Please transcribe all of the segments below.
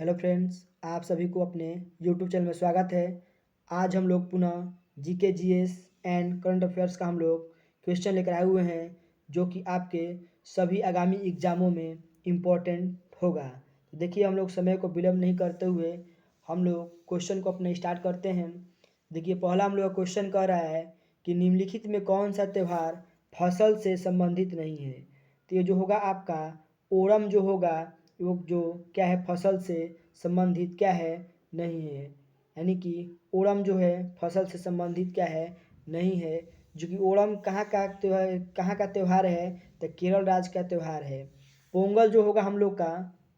Hello friends, आप सभी को अपने यूट्यूब चैनल में स्वागत है। आज हम लोग पुनः GK GS and current affairs का हम लोग क्वेश्चन लेकर आए हुए हैं, जो कि आपके सभी आगामी एग्जामों में इम्पोर्टेंट होगा। तो देखिए, हम लोग समय को विलम्ब नहीं करते हुए हम लोग क्वेश्चन को अपने स्टार्ट करते हैं। देखिए, पहला हम लोग का क्वेश्चन कह रहा है कि निम्नलिखित में कौन सा त्यौहार फसल से संबंधित नहीं है। तो ये जो होगा आपका ओणम जो होगा, वो जो क्या है, फसल से संबंधित क्या है, नहीं है। यानी कि ओणम जो है फसल से संबंधित क्या है, नहीं है। जो कि ओणम कहाँ का त्यौहार है, तो केरल राज्य का त्यौहार है। पोंगल जो होगा हम लोग का,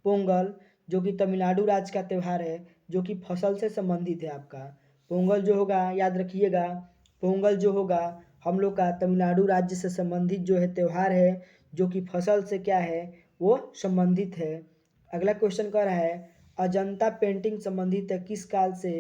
पोंगल जो कि तमिलनाडु राज्य का त्यौहार है, जो कि फसल से संबंधित है आपका। पोंगल जो होगा, याद रखिएगा, पोंगल जो होगा हम लोग का तमिलनाडु राज्य से संबंधित जो है त्यौहार है, जो कि फसल से क्या है, वो संबंधित है। अगला क्वेश्चन कह रहा है अजंता पेंटिंग संबंधित है किस काल से।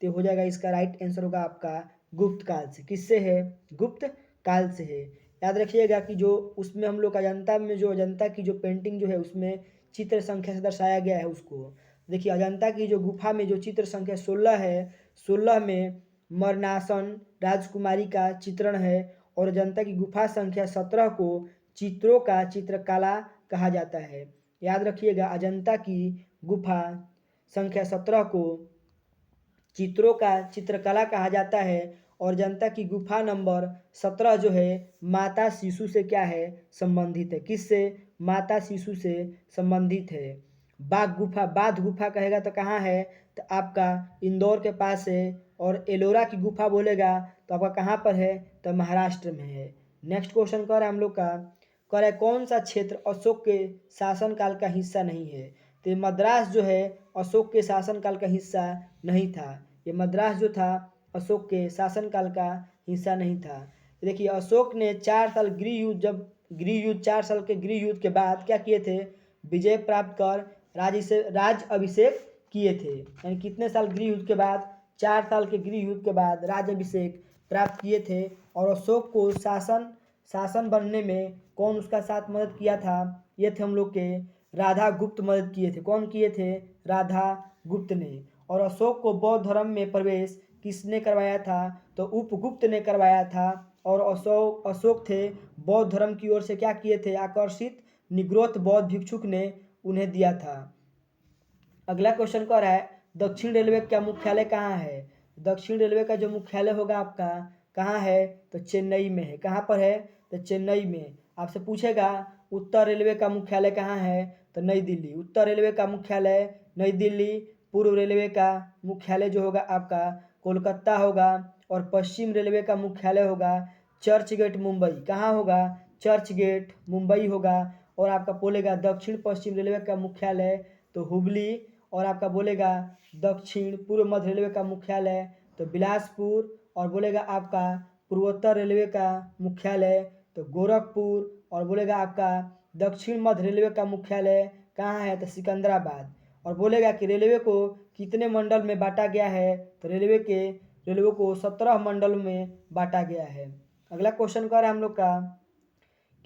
तो हो जाएगा, इसका राइट आंसर होगा आपका गुप्त काल से। किससे है? गुप्त काल से है। याद रखिएगा कि जो उसमें हम लोग अजंता में जो अजंता की जो पेंटिंग जो है, उसमें चित्र संख्या से दर्शाया गया है उसको। देखिए, अजंता की जो गुफा में जो चित्र संख्या 16 है, 16 में मरनासन राजकुमारी का चित्रण है, और अजंता की गुफा संख्या 17 को चित्रों का चित्रकला कहा जाता है। याद रखिएगा, अजंता की गुफा संख्या 17 को चित्रों का चित्रकला कहा जाता है, और अजंता की गुफा नंबर 17 जो है माता शिशु से क्या है, संबंधित है। किससे? माता शिशु से संबंधित है। बाघ गुफा कहेगा तो कहाँ है, तो आपका इंदौर के पास है। और एलोरा की गुफा बोलेगा तो आपका कहाँ पर है, तो महाराष्ट्र में है। नेक्स्ट क्वेश्चन कर रहा है हम लोग का, कह रहा है कौन सा क्षेत्र अशोक के शासनकाल का हिस्सा नहीं है। तो ये मद्रास जो है अशोक के शासनकाल का हिस्सा नहीं था। ये मद्रास जो था अशोक के शासनकाल का हिस्सा नहीं था। देखिए, अशोक ने 4 साल गृह युद्ध 4 साल के गृह युद्ध के बाद क्या किए थे, विजय प्राप्त कर राज अभिषेक किए थे। यानी कितने साल गृह युद्ध के बाद? 4 साल के गृह युद्ध के बाद राज अभिषेक प्राप्त किए थे। और अशोक को शासन बनने में कौन उसका साथ मदद किया था? ये थे हम लोग के राधा गुप्त मदद किए थे। कौन किए थे? राधा गुप्त ने। और अशोक को बौद्ध धर्म में प्रवेश किसने करवाया था? तो उपगुप्त ने करवाया था। और अशोक थे बौद्ध धर्म की ओर से क्या किए थे, आकर्षित निग्रोध बौद्ध भिक्षुक ने उन्हें दिया था। अगला क्वेश्चन कह रहा है दक्षिण रेलवे का मुख्यालय कहाँ है। दक्षिण रेलवे का जो मुख्यालय होगा आपका कहाँ है, तो चेन्नई में है। कहाँ पर है, तो चेन्नई में। आपसे पूछेगा उत्तर रेलवे का मुख्यालय कहाँ है, तो नई दिल्ली। उत्तर रेलवे का मुख्यालय नई दिल्ली। पूर्व रेलवे का मुख्यालय जो होगा आपका कोलकाता होगा। और पश्चिम रेलवे का मुख्यालय होगा चर्च गेट मुंबई। कहाँ होगा? चर्च गेट मुंबई होगा। और आपका बोलेगा दक्षिण पश्चिम रेलवे का मुख्यालय तो हुबली। और आपका बोलेगा दक्षिण पूर्व मध्य रेलवे का मुख्यालय तो बिलासपुर। और बोलेगा आपका पूर्वोत्तर रेलवे का मुख्यालय तो गोरखपुर। और बोलेगा आपका दक्षिण मध्य रेलवे का मुख्यालय कहाँ है, तो सिकंदराबाद। और बोलेगा कि रेलवे को कितने मंडल में बांटा गया है, तो रेलवे को 17 मंडल में बांटा गया है। अगला क्वेश्चन कर रहा है हम लोग का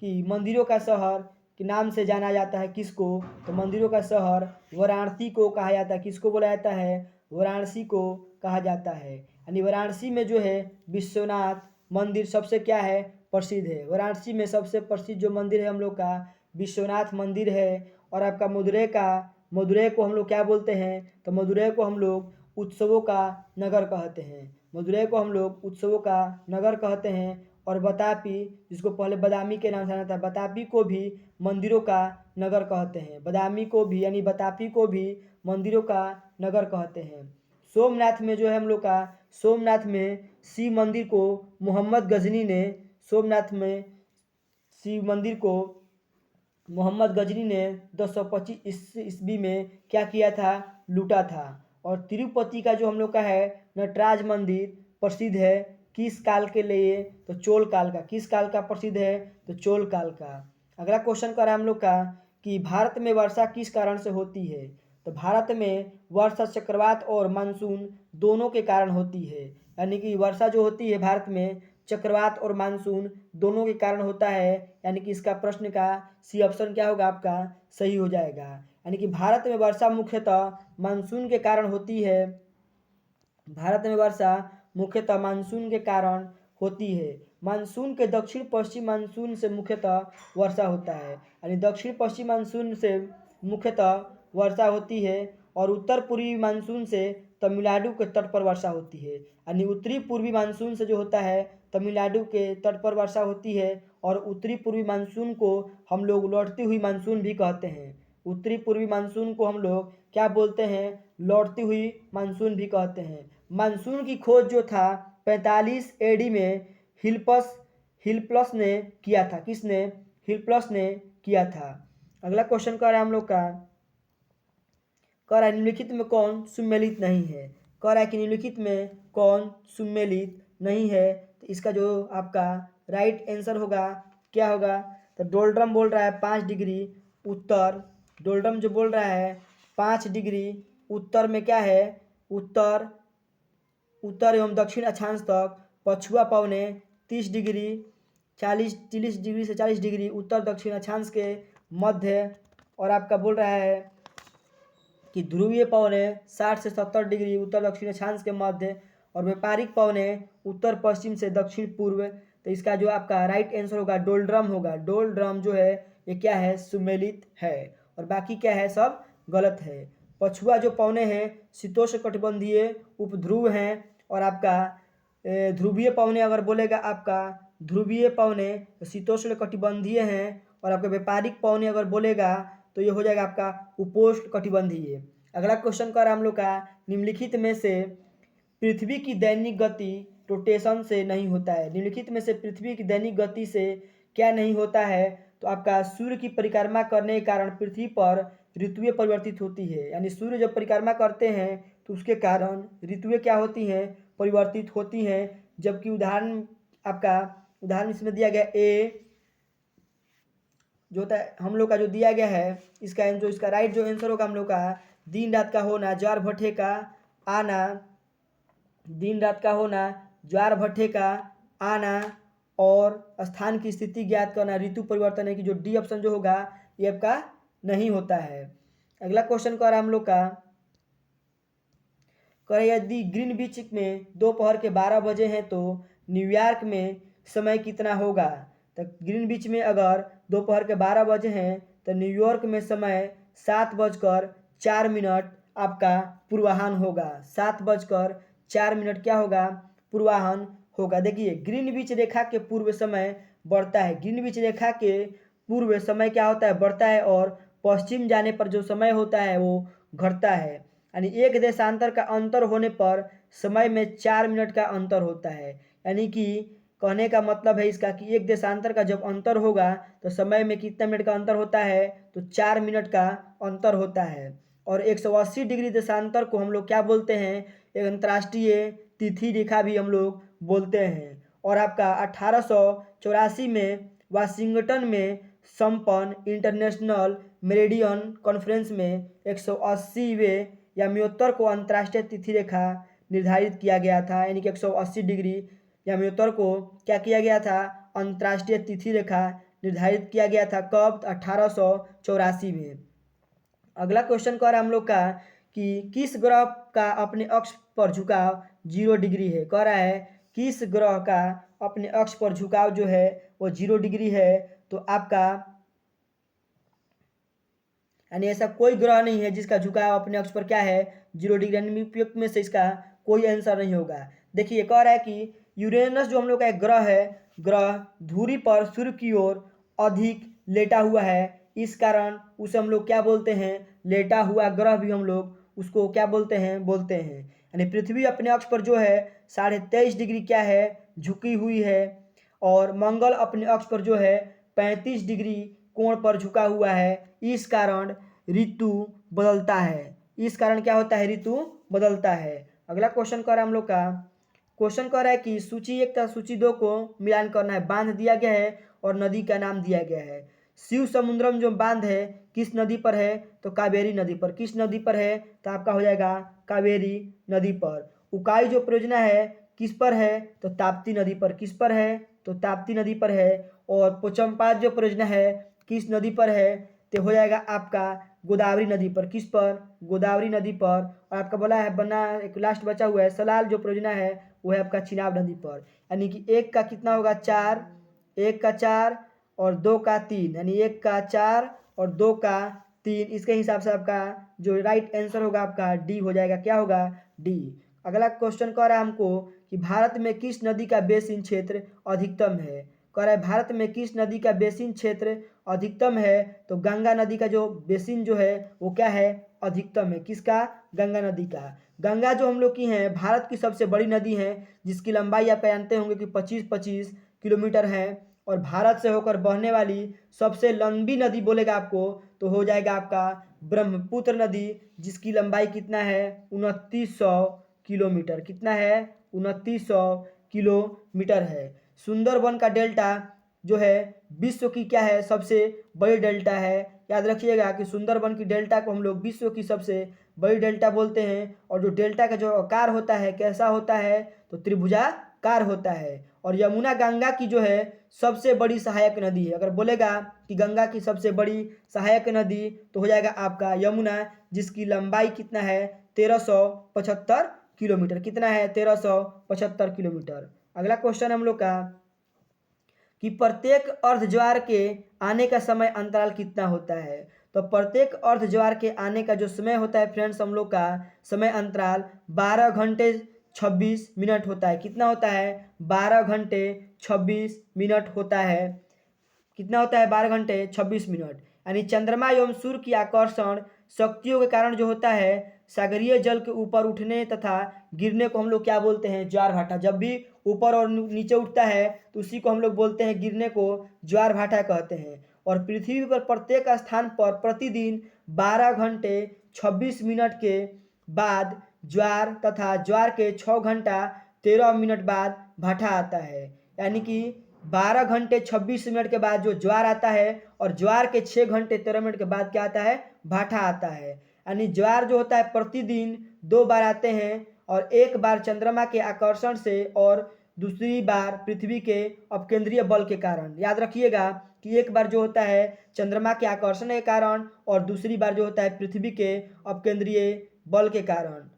कि मंदिरों का शहर के नाम से जाना जाता है किसको, तो मंदिरों का शहर वाराणसी को कहा जाता है। किसको बोला जाता है? वाराणसी को कहा जाता है। यानी वाराणसी में जो है विश्वनाथ मंदिर सबसे क्या है, प्रसिद्ध है। वाराणसी में सबसे प्रसिद्ध जो मंदिर है हम लोग का विश्वनाथ मंदिर है। और आपका मदुरै को हम लोग क्या बोलते हैं, तो मदुरै को हम लोग उत्सवों का नगर कहते हैं। मदुरै को हम लोग उत्सवों का नगर कहते हैं। और बतापी, जिसको पहले बदामी के नाम से जाना था, बतापी को भी मंदिरों का नगर कहते हैं। बदामी को भी यानी बतापी को भी मंदिरों का नगर कहते हैं। सोमनाथ में जो है हम लोग का, सोमनाथ में शिव मंदिर को मोहम्मद गजनी ने, सोमनाथ में शिव मंदिर को मोहम्मद गजनी ने 1025 ईस्वी में क्या किया था, लूटा था। और तिरुपति का जो हम लोग का है नटराज मंदिर प्रसिद्ध है किस काल के लिए, तो चोल काल का। किस काल का प्रसिद्ध है, तो चोल काल का। अगला क्वेश्चन कर रहा है हम लोग का कि भारत में वर्षा किस कारण से होती है। तो भारत में वर्षा चक्रवात और मानसून दोनों के कारण होती है। यानी कि वर्षा जो होती है भारत में चक्रवात और मानसून दोनों के कारण होता है, यानी कि इसका प्रश्न का सी ऑप्शन क्या होगा आपका सही हो जाएगा। यानी कि भारत में वर्षा मुख्यतः मानसून के कारण होती है। भारत में वर्षा मुख्यतः मानसून के कारण होती है। मानसून के दक्षिण पश्चिम मानसून से मुख्यतः वर्षा होता है, यानी दक्षिण पश्चिम मानसून से मुख्यतः वर्षा होती है और उत्तर पूर्वी मानसून से तमिलनाडु के तट पर वर्षा होती है। यानी उत्तरी पूर्वी मानसून से जो होता है तमिलनाडु के तट पर वर्षा होती है और उत्तरी पूर्वी मानसून को हम लोग लौटती हुई मानसून भी कहते हैं। उत्तरी पूर्वी मानसून को हम लोग क्या बोलते हैं, लौटती हुई मानसून भी कहते हैं। मानसून की खोज जो था 45 एडी में हिलप्लस ने किया था। किसने? हिलप्लस ने किया था। अगला क्वेश्चन कर रहा है हम लोग का, कह रहा है निम्नलिखित में कौन सुमेलित नहीं है। कह रहा है कि निम्नलिखित में कौन सुमेलित नहीं है। तो इसका जो आपका राइट आंसर होगा क्या होगा, तो डोलड्रम बोल रहा है 5 डिग्री उत्तर। डोलड्रम जो बोल रहा है 5 डिग्री उत्तर में क्या है, उत्तर एवं दक्षिण अक्षांश तक। पछुआ पौने 30 डिग्री 40 डिग्री से 40 डिग्री उत्तर दक्षिण अक्षांश के मध्य। और आपका बोल रहा है कि ध्रुवीय पौने 60 से 70 डिग्री उत्तर दक्षिण अक्षांश के मध्य और व्यापारिक पौने उत्तर पश्चिम से दक्षिण पूर्व। तो इसका जो आपका राइट आंसर होगा डोलड्रम होगा। डोलड्रम जो है ये क्या है, सुमेलित है और बाकी क्या है सब गलत है। पछुआ जो पौने हैं शीतोष्णकटिबंधीय उपध्रुव हैं और आपका ध्रुवीय पौने अगर बोलेगा आपका ध्रुवीय पौने शीतोष्णकटिबंधीय हैं और आपका व्यापारिक पौने अगर बोलेगा तो ये हो जाएगा आपका उपोष्णकटिबंधीय। अगला क्वेश्चन कर हम लोग का, निम्नलिखित में से पृथ्वी की दैनिक गति रोटेशन से नहीं होता है। निम्नलिखित में से पृथ्वी की दैनिक गति से क्या नहीं होता है, तो आपका सूर्य की परिक्रमा करने के कारण पृथ्वी पर ऋतुएं परिवर्तित होती है। यानी सूर्य जब परिक्रमा करते हैं तो उसके कारण ऋतुएं क्या होती हैं, परिवर्तित होती हैं। जबकि उदाहरण इसमें दिया गया ए जो होता है हम लोग का जो दिया गया है इसका राइट जो आंसर होगा हम लोग का दिन रात का होना, ज्वार भट्टे का आना, दिन रात का होना, ज्वार भट्टे का आना और स्थान की स्थिति ज्ञात करना, ऋतु परिवर्तन है कि जो डी ऑप्शन जो होगा ये आपका नहीं होता है। अगला क्वेश्चन कर हम लोग का, कर यदि ग्रीनविच में दोपहर के 12 बजे हैं तो न्यूयॉर्क में समय कितना होगा। तो ग्रीनविच में अगर दोपहर के 12 बजे हैं तो न्यूयॉर्क में समय 7:04 आपका पूर्वाह्न होगा। 7:04 क्या होगा, पूर्वाह्न होगा। देखिए ग्रीनविच रेखा के पूर्व समय बढ़ता है। ग्रीनविच रेखा के पूर्व समय क्या होता है, बढ़ता है और पश्चिम जाने पर जो समय होता है वो घटता है। यानी एक देशांतर का अंतर होने पर समय में 4 मिनट का अंतर होता है। यानी कि कहने का मतलब है इसका कि एक देशांतर का जब अंतर होगा तो समय में कितने मिनट का अंतर होता है, तो 4 मिनट का अंतर होता है। और 180 डिग्री देशांतर को हम लोग क्या बोलते हैं, एक अंतर्राष्ट्रीय तिथि रेखा भी हम लोग बोलते हैं। और आपका 1884 में वाशिंगटन में संपन्न इंटरनेशनल मेरिडियन कॉन्फ्रेंस में 180वें या 72 को अंतर्राष्ट्रीय तिथि रेखा निर्धारित किया गया था। यानी कि 180 डिग्री या 72 को क्या किया गया था, अंतर्राष्ट्रीय तिथि रेखा निर्धारित किया गया था। कब? 1884 में। अगला क्वेश्चन कह रहा है हम लोग का कि किस ग्रह का अपने अक्ष पर झुकाव 0 डिग्री है। कह रहा है किस ग्रह का अपने अक्ष पर झुकाव जो है वो 0 डिग्री है। तो आपका यानी ऐसा कोई ग्रह नहीं है जिसका झुकाव अपने अक्ष पर क्या है, 0 डिग्री। यानी उपयुक्त में से इसका कोई आंसर नहीं होगा। देखिए कह रहा है कि यूरेनस जो हम लोग का एक ग्रह है, ग्रह धुरी पर सूर्य की ओर अधिक लेटा हुआ है, इस कारण उसे हम लोग क्या बोलते हैं, लेटा हुआ ग्रह भी हम लोग उसको क्या बोलते हैं, बोलते हैं। यानी पृथ्वी अपने अक्ष पर जो है 23.5 डिग्री क्या है, झुकी हुई है और मंगल अपने अक्ष पर जो है 35 डिग्री कोण पर झुका हुआ है। इस कारण ऋतु बदलता है। इस कारण क्या होता है, ऋतु बदलता है। अगला क्वेश्चन कर रहा है हम लोग का, क्वेश्चन कर रहा है कि सूची 1 तथा सूची 2 को मिलान करना है। बांध दिया गया है और नदी का नाम दिया गया है। शिव समुद्रम जो बांध है किस नदी पर है, तो कावेरी नदी पर। किस नदी पर है, तो आपका हो जाएगा कावेरी नदी पर। उकाई जो परियोजना है किस पर है? तो ताप्ती नदी पर। किस पर है? तो ताप्ती नदी पर है। और पोचमपाद जो परियोजना है किस नदी पर है? तो हो जाएगा आपका गोदावरी नदी पर। किस पर? गोदावरी नदी पर। और आपका बोला है बना एक लास्ट बचा हुआ है सलाल जो परियोजना है वो है आपका चिनाब नदी पर। यानी कि एक का कितना होगा? 4, एक का 4 और 2 का 3, यानी एक का 4 और 2 का 3। इसके हिसाब से आपका जो राइट आंसर होगा आपका डी हो जाएगा। क्या होगा? डी। अगला क्वेश्चन कह रहा है हमको कि भारत में किस नदी का बेसिन क्षेत्र अधिकतम है? कह रहा है भारत में किस नदी का बेसिन क्षेत्र अधिकतम है? तो गंगा नदी का जो बेसिन जो है वो क्या है? अधिकतम है। किसका? गंगा नदी का। गंगा जो हम लोग की है भारत की सबसे बड़ी नदी है जिसकी लंबाई आप जानते होंगे कि 25-25 किलोमीटर है। और भारत से होकर बहने वाली सबसे लंबी नदी बोलेगा आपको तो हो जाएगा आपका ब्रह्मपुत्र नदी जिसकी लंबाई कितना है? 2900 किलोमीटर। कितना है? 2900 किलोमीटर है। सुंदरबन का डेल्टा जो है विश्व की क्या है? सबसे बड़ी डेल्टा है। याद रखिएगा कि सुंदरबन की डेल्टा को हम लोग विश्व की सबसे बड़ी डेल्टा बोलते हैं। और जो डेल्टा का जो आकार होता है कैसा होता है? तो त्रिभुजाकार होता है। और यमुना गंगा की जो है सबसे बड़ी सहायक नदी है। अगर बोलेगा कि गंगा की सबसे बड़ी सहायक नदी तो हो जाएगा आपका यमुना जिसकी लंबाई कितना है? 1375 किलोमीटर। कितना है? 1375 किलोमीटर। अगला क्वेश्चन हम लोग का कि प्रत्येक अर्ध ज्वार के आने का समय अंतराल कितना होता है? तो प्रत्येक अर्ध ज्वार के आने का जो समय होता है फ्रेंड्स हम लोग का समय अंतराल 12 घंटे 26 मिनट होता है। कितना होता है? 12 घंटे 26 मिनट होता है। कितना होता है? 12 घंटे 26 मिनट। यानी चंद्रमा एवं सूर्य की आकर्षण शक्तियों के कारण जो होता है सागरीय जल के ऊपर उठने तथा गिरने को हम लोग क्या बोलते हैं? ज्वार भाटा। जब भी ऊपर और नीचे उठता है तो उसी को हम लोग बोलते हैं गिरने को ज्वार भाटा कहते हैं। और पृथ्वी पर प्रत्येक स्थान पर प्रतिदिन 12 घंटे 26 मिनट के बाद ज्वार तथा ज्वार के 6 घंटा 13 मिनट बाद भाटा आता है। यानी कि 12 घंटे 26 मिनट के बाद जो ज्वार आता है और ज्वार के 6 घंटे 13 मिनट के बाद क्या आता है? भाटा आता है। यानी ज्वार जो होता है प्रतिदिन 2 बार आते हैं और एक बार चंद्रमा के आकर्षण से और दूसरी बार पृथ्वी के अपकेंद्रीय बल के कारण। याद रखिएगा कि एक बार जो होता है चंद्रमा के आकर्षण के कारण और दूसरी बार जो होता है पृथ्वी के अपकेंद्रीय बल के कारण।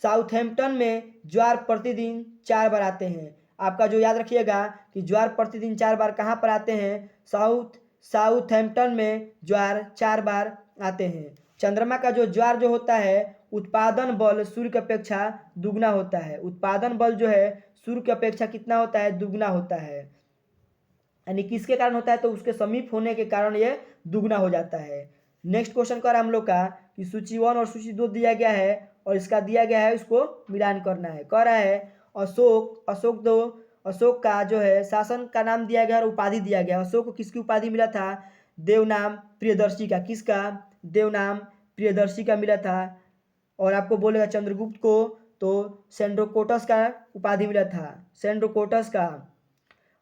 साउथहैम्पटन में ज्वार प्रतिदिन 4 बार आते हैं। आपका जो याद रखिएगा कि ज्वार प्रतिदिन 4 बार कहाँ पर आते हैं? साउथहैम्पटन में ज्वार 4 बार आते हैं। चंद्रमा का जो ज्वार जो होता है उत्पादन बल सूर्य की अपेक्षा दुगना होता है। उत्पादन बल जो है सूर्य की अपेक्षा कितना होता है? दुगना होता है। यानी किसके कारण होता है? तो उसके समीप होने के कारण ये दुगना हो जाता है। नेक्स्ट क्वेश्चन कर हम लोग का कि सूची 1 और सूची 2 दिया गया है और इसका दिया गया है इसको मिलान करना है। कह रहा है अशोक का जो है शासन का नाम दिया गया और उपाधि दिया गया। अशोक को किसकी उपाधि मिला था? देवनाम प्रियदर्शी का। किसका? देवनाम प्रियदर्शी का मिला था। और आपको बोलेगा चंद्रगुप्त को तो सेंड्रोकोटस का उपाधि मिला था। सेंड्रोकोटस का।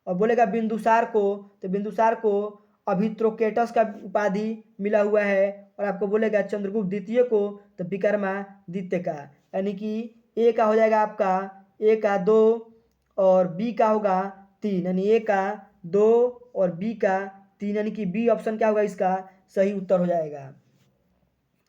और बोलेगा बिंदुसार को तो बिंदुसार को अभित्रोकेटस का उपाधि मिला हुआ है। और आपको बोलेगा चंद्रगुप्त द्वितीय को तो विक्रमादित्य का। यानी कि ए का हो जाएगा आपका ए का 2 और बी का होगा 3। यानी ए का 2 और बी का 3 यानी कि बी ऑप्शन क्या होगा इसका सही उत्तर हो जाएगा।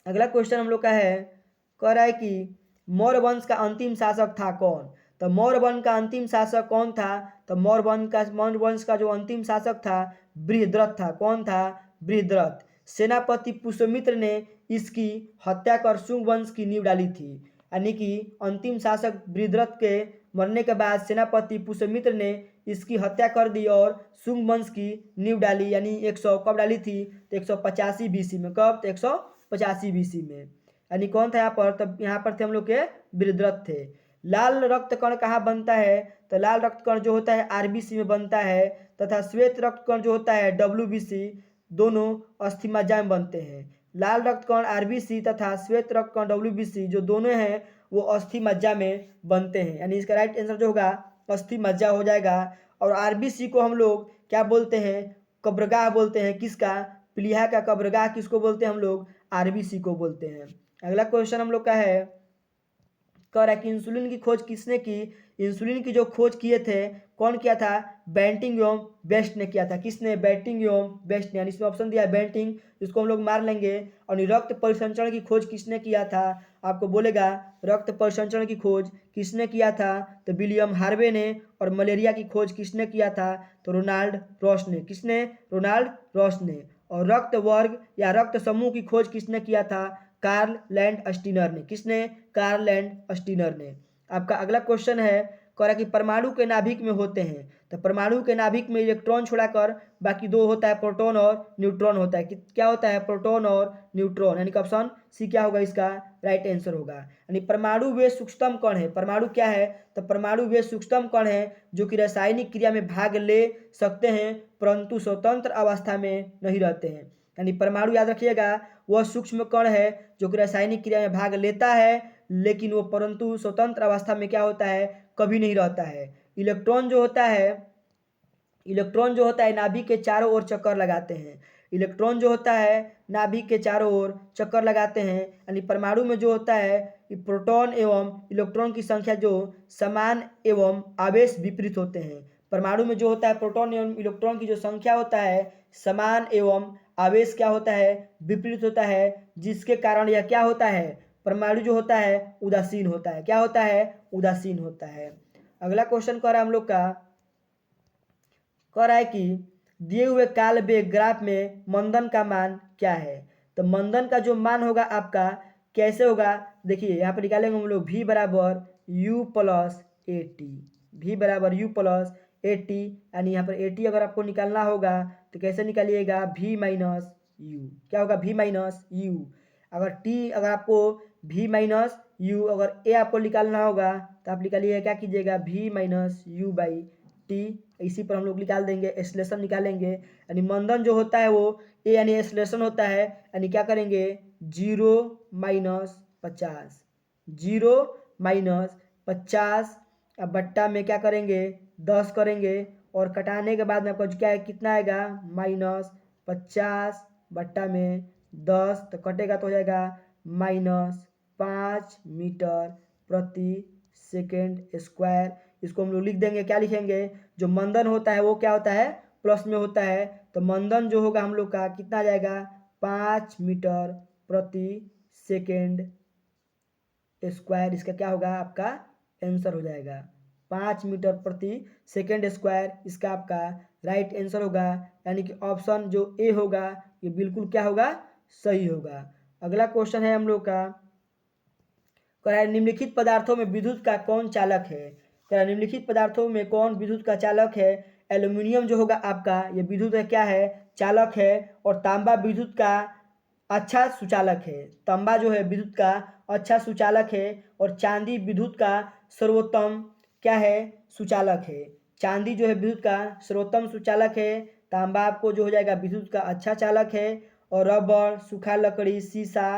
अगला क्वेश्चन हम लोग का है कह रहा है कि मौर्य वंश का अंतिम शासक था कौन? तो मौर्य वंश का अंतिम शासक कौन था? तो मौर्य वंश का जो अंतिम शासक था बृहद्रथ था। कौन था? बृहद्रथ। सेनापति पुष्यमित्र ने इसकी हत्या कर शुंग वंश की नींव डाली थी। यानी कि अंतिम शासक बृहद्रथ के मरने के बाद सेनापति पुष्यमित्र ने इसकी हत्या कर दी और शुंग वंश की नींव डाली। यानी 100 कब डाली थी? तो 185 बीसी में। कब? तो 185 बीसी में। यानी कौन था यहाँ पर? तब यहाँ पर थे हम लोग के बृहद्रथ थे। लाल रक्त कण कहाँ बनता है? तो लाल रक्त कण जो होता है आरबीसी में बनता है तथा श्वेत रक्त कण जो होता है डब्ल्यूबीसी दोनों अस्थि मज्जा में बनते हैं। लाल रक्त कण आरबीसी तथा श्वेत रक्त कण डब्ल्यूबीसी जो दोनों हैं वो अस्थि मज्जा में बनते हैं। यानी इसका राइट आंसर जो होगा अस्थि मज्जा हो जाएगा। और आरबीसी को हम लोग क्या बोलते हैं? कब्रगाह बोलते हैं। किसका? प्लीहा का कब्रगाह किसको बोलते हैं हम लोग? आरबीसी को बोलते हैं। अगला क्वेश्चन हम लोग का है कह रहा है कि इंसुलिन की खोज किसने की? इंसुलिन की जो खोज किए थे, कौन किया था? बेंटिंग एवं बेस्ट ने किया था। किसने? बेंटिंग एवं बेस्ट ने। यानी इसमें ऑप्शन दिया है बेंटिंग, जिसको हम लोग मार लेंगे। और रक्त परिसंचरण की खोज किसने किया था? आपको बोलेगा रक्त परिसंचरण की खोज किसने किया था? तो विलियम हार्वे ने। और मलेरिया की खोज किसने किया था? तो रोनाल्ड रॉस ने। किसने? रोनाल्ड रॉस ने। और रक्त वर्ग या रक्त समूह की खोज किसने किया था? कार्ल लैंड स्टीनर ने। किसने? कार्ल लैंड स्टीनर ने। आपका अगला क्वेश्चन है, कह रहा है कि परमाणु के नाभिक में होते हैं, तो परमाणु के नाभिक में इलेक्ट्रॉन छोड़ाकर बाकी दो होता है, प्रोटॉन और न्यूट्रॉन होता है। क्या होता है? प्रोटॉन और न्यूट्रॉन। यानी कि ऑप्शन सी क्या होगा इसका? राइट आंसर होगा। यानी परमाणु वे सूक्ष्मतम कण है। परमाणु क्या है? तो परमाणु वे सूक्ष्मतम कण है जो कि रासायनिक क्रिया में भाग ले सकते हैं परंतु स्वतंत्र अवस्था में नहीं रहते हैं। यानी परमाणु याद रखिएगा, वह सूक्ष्म कण है जो कि रासायनिक क्रिया में भाग लेता है, लेकिन वो परंतु स्वतंत्र अवस्था में क्या होता है? कभी नहीं रहता है। इलेक्ट्रॉन जो होता है नाभिक के चारों ओर चक्कर लगाते हैं। इलेक्ट्रॉन जो होता है नाभिक के चारों ओर चक्कर लगाते हैं। यानी परमाणु में जो होता है प्रोटॉन एवं इलेक्ट्रॉन की संख्या जो समान एवं आवेश विपरीत होते हैं। परमाणु में जो होता है प्रोटॉन एवं इलेक्ट्रॉन की जो संख्या होता है समान एवं आवेश क्या होता है? विपरीत होता है, जिसके कारण यह क्या होता है? परमाणु जो होता है उदासीन होता है। क्या होता है? उदासीन होता है। अगला क्वेश्चन कह रहा है हम लोग का, कह रहा है कि दिए हुए काल वेग ग्राफ में मंदन का मान क्या है? तो मंदन का जो मान होगा आपका कैसे होगा? देखिए यहाँ पर निकालेंगे हम लोग v बराबर u plus a t. V बराबर u प्लस ए टी। यानी यहाँ पर ए टी अगर आपको निकालना होगा तो कैसे निकालिएगा? v minus you. क्या होगा? v minus you. अगर आपको v माइनस यू अगर ए आपको निकालना होगा तो आप निकालिएगा, क्या कीजिएगा? v minus you by T. इसी पर हम लोग निकाल देंगे, एक्सलेशन निकालेंगे। यानी मंदन जो होता है वो ए यानी एक्सलेशन होता है। यानी क्या करेंगे? 0 माइनस 50, 0 माइनस 50 अब बट्टा में क्या करेंगे? 10 करेंगे। और कटाने के बाद में आपको क्या है? कितना आएगा? माइनस 50 बट्टा में 10, तो कटेगा तो हो जाएगा -5 मीटर प्रति सेकेंड स्क्वायर। इसको हम लोग लिख देंगे, क्या लिखेंगे? जो मंदन होता है वो क्या होता है? प्लस में होता है। तो मंदन जो होगा हम लोग का कितना जाएगा? 5 मीटर प्रति सेकेंड स्क्वायर। इसका क्या होगा? आपका आंसर हो जाएगा 5 मीटर प्रति सेकेंड स्क्वायर। इसका आपका राइट आंसर होगा। यानी कि ऑप्शन जो ए होगा ये बिल्कुल क्या होगा? सही होगा। अगला क्वेश्चन है हम लोग का, निम्नलिखित पदार्थों में विद्युत का कौन चालक है? निम्नलिखित पदार्थों में कौन विद्युत का चालक है? एल्यूमिनियम जो होगा आपका ये विद्युत का क्या है? चालक है। और तांबा विद्युत का अच्छा सुचालक है। तांबा जो है विद्युत का अच्छा सुचालक है। और चांदी विद्युत का सर्वोत्तम क्या है? सुचालक है। चांदी जो है विद्युत का सर्वोत्तम सुचालक है। तांबा आपको जो हो जाएगा विद्युत का अच्छा चालक है। और रबर, सूखा लकड़ी, शीशा,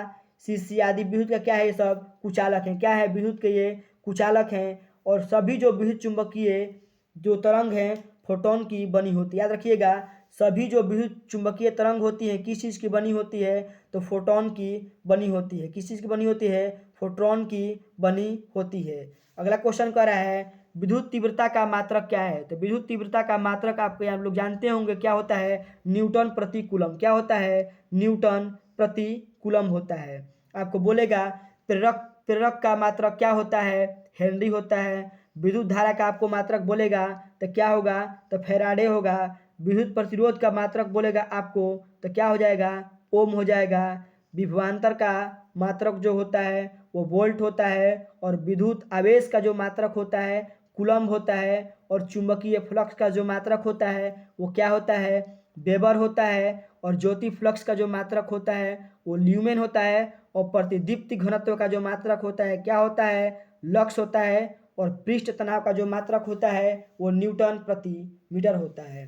शीशी आदि विद्युत का क्या है? ये सब कुचालक हैं। क्या है? विद्युत के ये कुचालक हैं। और सभी जो विद्युत चुंबकीय जो तरंग हैं फोटोन की बनी होती है। याद रखिएगा, सभी जो विद्युत चुंबकीय तरंग होती है किस चीज़ की बनी होती है? तो फोटोन की बनी होती है। किस चीज़ की बनी होती है? फोटोन की बनी होती है। अगला क्वेश्चन कह रहा है विद्युत तीव्रता का मात्रक क्या है? तो विद्युत तीव्रता का मात्रक आपको आप लोग जानते होंगे क्या होता है? न्यूटन प्रति कूलम। क्या होता है? न्यूटन प्रति कूलम होता है। आपको बोलेगा प्रेरक का मात्रक क्या होता है? हेनरी होता है। विद्युत धारा का आपको मात्रक बोलेगा तो क्या होगा? तो फैराडे होगा। विद्युत प्रतिरोध का मात्रक बोलेगा आपको तो क्या हो जाएगा? ओम हो जाएगा। विभवांतर का मात्रक जो होता है वो वोल्ट होता है। और विद्युत आवेश का जो मात्रक होता है कूलम्ब होता है। और चुंबकीय फ्लक्स का जो मात्रक होता है वो क्या होता है? वेबर होता है। और ज्योति फ्लक्स का जो मात्रक होता है वो ल्यूमेन होता है। और प्रतिदीप्ति घनत्व का जो मात्रक होता है क्या होता है? लक्स होता है। और पृष्ठ तनाव का जो मात्रक होता है वो न्यूटन प्रति मीटर होता है।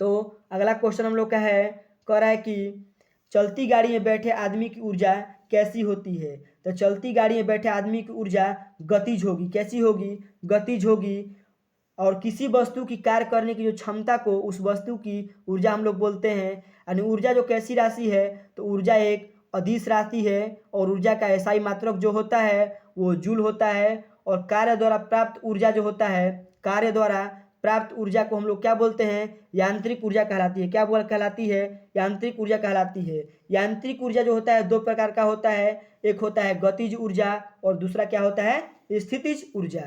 तो अगला क्वेश्चन हम लोग का है, कह रहा है कि चलती गाड़ी में बैठे आदमी की ऊर्जा कैसी होती है? तो चलती गाड़ी में बैठे आदमी की ऊर्जा गतिज होगी। कैसी होगी? गतिज होगी। और किसी वस्तु की कार्य करने की जो क्षमता को उस वस्तु की ऊर्जा हम लोग बोलते हैं। यानी ऊर्जा जो कैसी राशि है? तो ऊर्जा एक अदिश राशि है। और ऊर्जा का एसआई मात्रक जो होता है वो जूल होता है। और कार्य द्वारा प्राप्त ऊर्जा जो होता है, कार्य द्वारा प्राप्त ऊर्जा को हम लोग क्या बोलते हैं, यांत्रिक ऊर्जा कहलाती है। क्या कहलाती है, यांत्रिक ऊर्जा कहलाती है। यांत्रिक ऊर्जा जो होता है दो प्रकार का होता है, एक होता है गतिज ऊर्जा और दूसरा क्या होता है, स्थितिज ऊर्जा।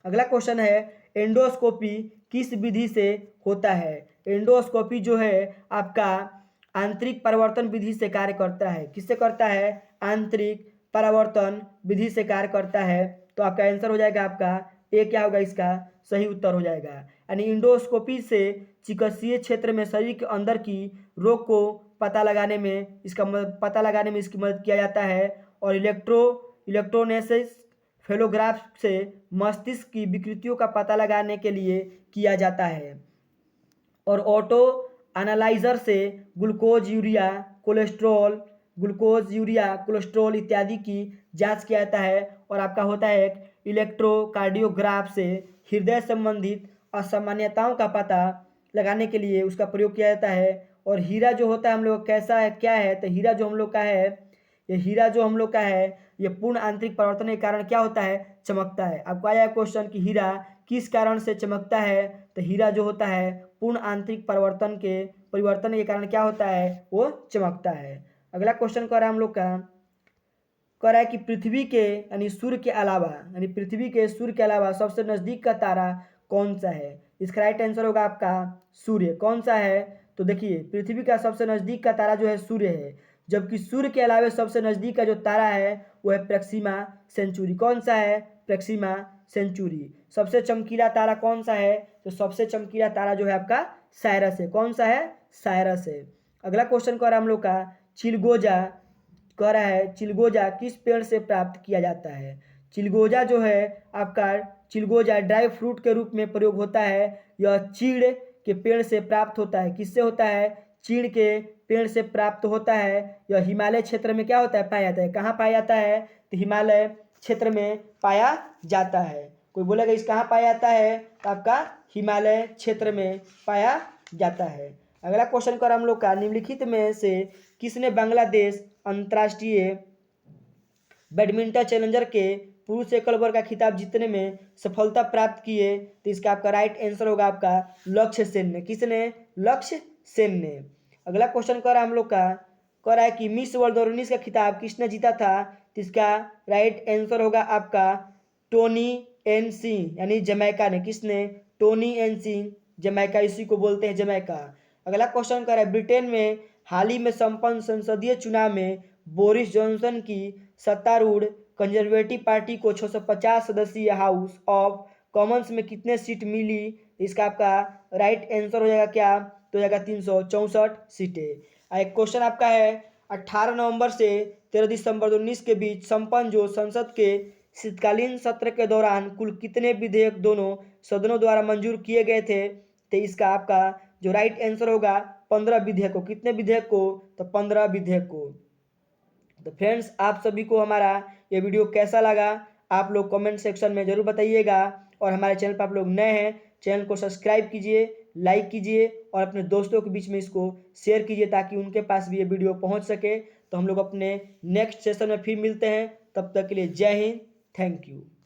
अगला क्वेश्चन है, एंडोस्कोपी किस विधि से होता है। एंडोस्कोपी जो है आपका आंतरिक परावर्तन विधि से कार्य करता है। किससे करता है, आंतरिक परावर्तन विधि से कार्य करता है। तो आपका आंसर हो जाएगा, आपका ए क्या होगा, इसका सही उत्तर हो जाएगा। यानी इंडोस्कोपी से चिकित्सीय क्षेत्र में शरीर के अंदर की रोग को पता लगाने में इसकी मदद किया जाता है। और इलेक्ट्रोनेसिस फेलोग्राफ से मस्तिष्क की विकृतियों का पता लगाने के लिए किया जाता है। और ऑटो एनालाइजर से ग्लूकोज यूरिया कोलेस्ट्रॉल इत्यादि की जांच किया जाता है। और आपका होता है एक इलेक्ट्रोकार्डियोग्राफ से हृदय संबंधित असामान्यताओं का पता लगाने के लिए उसका प्रयोग किया जाता है। और हीरा जो होता है हम लोग कैसा है, क्या है, तो हीरा जो हम लोग का है, ये पूर्ण आंतरिक परिवर्तन के कारण क्या होता है, चमकता है। आपको आया क्वेश्चन कि हीरा किस कारण से चमकता है, तो हीरा जो होता है पूर्ण आंतरिक परिवर्तन के कारण क्या होता है, वो चमकता है। अगला क्वेश्चन कर रहा है हम लोग का, कह रहा है कि पृथ्वी के सूर्य के अलावा सबसे नजदीक का तारा कौन सा है। इसका राइट आंसर होगा आपका सूर्य। कौन सा है, तो देखिए पृथ्वी का सबसे नजदीक का तारा जो है सूर्य है, जबकि सूर्य के अलावा सबसे नजदीक का जो तारा है वो है प्रोक्सिमा सेंचुरी। कौन सा है, प्रोक्सिमा सेंचुरी। सबसे चमकीला तारा कौन सा है, तो सबसे चमकीला तारा जो है आपका साइरस है। कौन सा है, साइरस है। अगला क्वेश्चन कर रहा है हम लोग का, चिलगोजा किस पेड़ से प्राप्त किया जाता है। चिलगोजा जो है आपका ड्राई फ्रूट के रूप में प्रयोग होता है। यह चीड़ के पेड़ से प्राप्त होता है। किससे होता है, चीड़ के पेड़ से प्राप्त होता है। यह हिमालय क्षेत्र में क्या होता है, पाया जाता है। कहाँ पाया जाता है, तो हिमालय क्षेत्र में पाया जाता है। कोई बोलेगा इस कहाँ पाया जाता है, तो आपका हिमालय क्षेत्र में पाया जाता है। अगला क्वेश्चन कर हम लोग का, निम्नलिखित में से किसने बांग्लादेश अंतर्राष्ट्रीय बैडमिंटन चैलेंजर के पुरुष एकल वर्ग का खिताब जीतने में सफलता प्राप्त की है, तो इसका आपका राइट आंसर होगा आपका लक्ष्य सेन ने। किसने, लक्ष्य सेन ने। अगला क्वेश्चन कर रहा है हम लोग का, कह रहा है कि मिस वर्ल्ड 2019 का खिताब किसने जीता था, तो इसका राइट आंसर होगा आपका टोनी एन सिंह यानी जमैका ने। किसने, टोनी एन सिंह, जमैका, इसी को बोलते हैं जमैका। अगला क्वेश्चन कर रहा है, ब्रिटेन में हाल ही में संपन्न संसदीय चुनाव में बोरिस जॉनसन की सत्तारूढ़ कंजर्वेटिव पार्टी को 650 सदस्यीय हाउस ऑफ कॉमन्स में कितने सीट मिली। इसका आपका राइट आंसर हो जाएगा क्या, तो हो जाएगा 364 सीटें। एक क्वेश्चन आपका है, 18 नवंबर से 13 दिसंबर 2019 के बीच संपन्न जो संसद के शीतकालीन सत्र के दौरान कुल कितने विधेयक दोनों सदनों द्वारा मंजूर किए गए थे, तो इसका आपका जो राइट आंसर होगा 15 विधेयक को। कितने विधेयक को, तो 15 विधेयक को। तो फ्रेंड्स, आप सभी को हमारा ये वीडियो कैसा लगा, आप लोग कमेंट सेक्शन में ज़रूर बताइएगा। और हमारे चैनल पर आप लोग नए हैं, चैनल को सब्सक्राइब कीजिए, लाइक कीजिए और अपने दोस्तों के बीच में इसको शेयर कीजिए ताकि उनके पास भी ये वीडियो पहुंच सके। तो हम लोग अपने नेक्स्ट सेशन में फिर मिलते हैं, तब तक के लिए जय हिंद, थैंक यू।